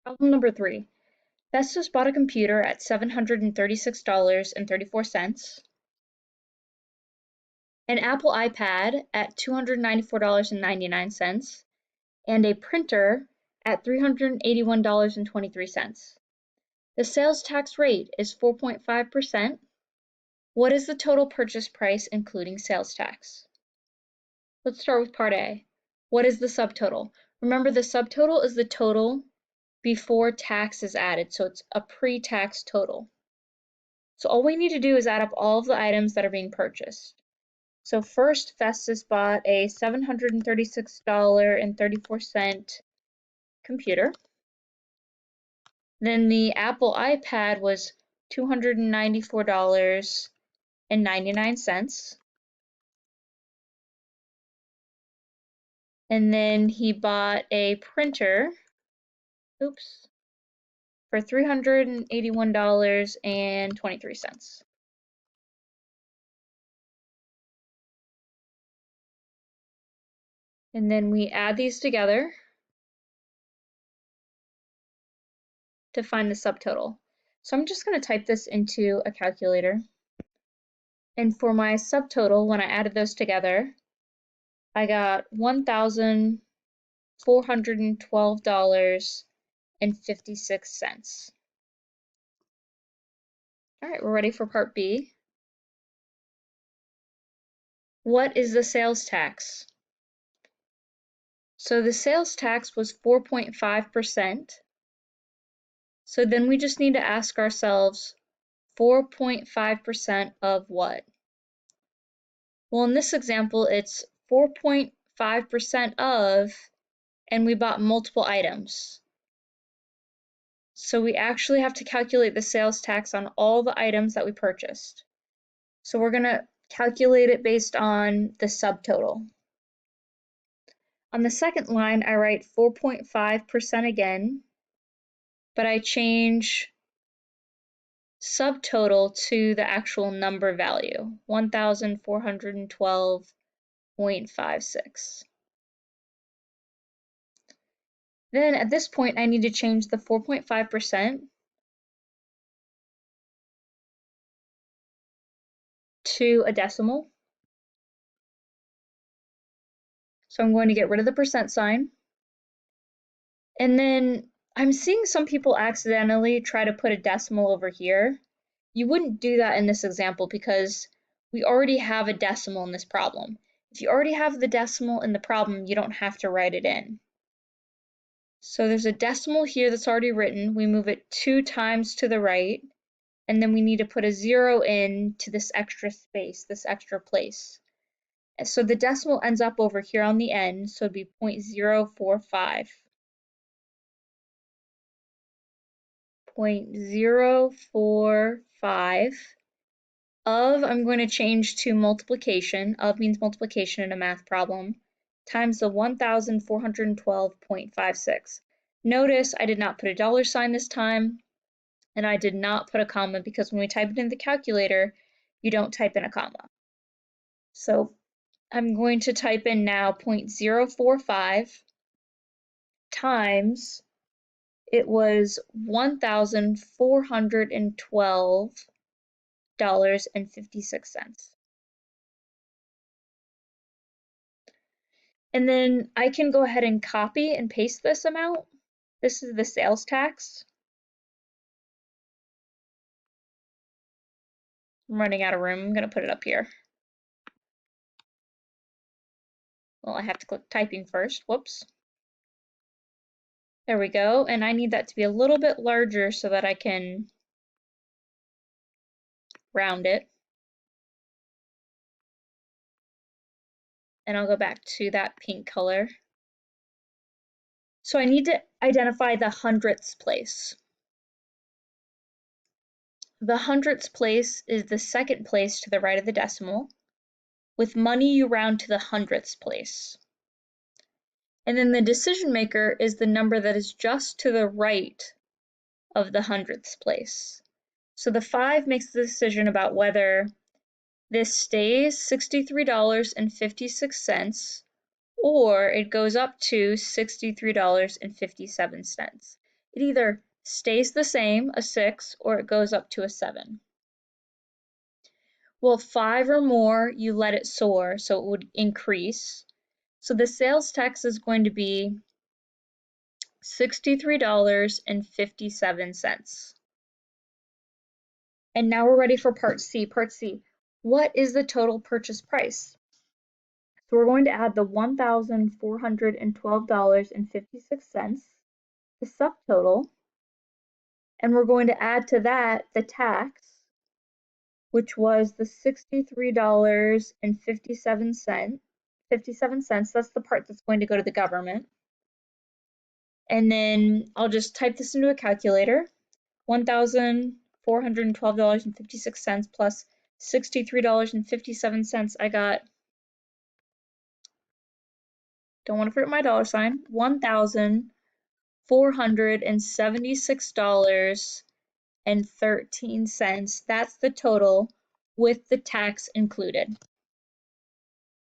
Problem number 3. Festus bought a computer at $736.34, an Apple iPad at $294.99, and a printer at $381.23. The sales tax rate is 4.5%. What is the total purchase price including sales tax? Let's start with part A. What is the subtotal? Remember, the subtotal is the total before tax is added, so it's a pre-tax total. So all we need to do is add up all of the items that are being purchased. So first, Festus bought a $736.34 computer. Then the Apple iPad was $294.99. And then he bought a printer, for $381.23. And then we add these together to find the subtotal. So I'm just going to type this into a calculator. And for my subtotal, when I added those together, I got $1,412.56. All right, we're ready for part B. What is the sales tax? So the sales tax was 4.5%. So then we just need to ask ourselves, 4.5% of what? Well, in this example, it's 4.5% of, and we bought multiple items. So we actually have to calculate the sales tax on all the items that we purchased. So we're going to calculate it based on the subtotal. On the second line, I write 4.5% again, but I change subtotal to the actual number value, 1,412.56. Then at this point, I need to change the 4.5% to a decimal. So I'm going to get rid of the percent sign. And then I'm seeing some people accidentally try to put a decimal over here. You wouldn't do that in this example because we already have a decimal in this problem. If you already have the decimal in the problem, you don't have to write it in. So there's a decimal here that's already written. We move it 2 times to the right, and then we need to put a 0 in to this extra space, this extra place. So the decimal ends up over here on the end, so it'd be 0.045. 0.045 of, I'm going to change to multiplication. Of means multiplication in a math problem, times the 1,412.56. Notice I did not put a dollar sign this time, and I did not put a comma because when we type it in the calculator, you don't type in a comma. So I'm going to type in now 0.045 times, it was $1,412.56. And then I can go ahead and copy and paste this amount. This is the sales tax. I'm running out of room. I'm going to put it up here. Well, I have to click typing first. Whoops. There we go. And I need that to be a little bit larger so that I can round it. And I'll go back to that pink color. So I need to identify the hundredths place. The hundredths place is the second place to the right of the decimal. With money, you round to the hundredths place. And then the decision maker is the number that is just to the right of the hundredths place. So the 5 makes the decision about whether this stays $63.56 or it goes up to $63.57. It either stays the same, a 6, or it goes up to a 7. Well, 5 or more, you let it soar, so it would increase. So the sales tax is going to be $63.57. And now we're ready for part C. Part C, what is the total purchase price? So we're going to add the $1,412.56, the subtotal, and we're going to add to that the tax, which was the $63.57. That's the part that's going to go to the government. And then I'll just type this into a calculator. $1,412.56 plus $63.57. I got, don't want to forget my dollar sign, $1,476.13. That's the total with the tax included.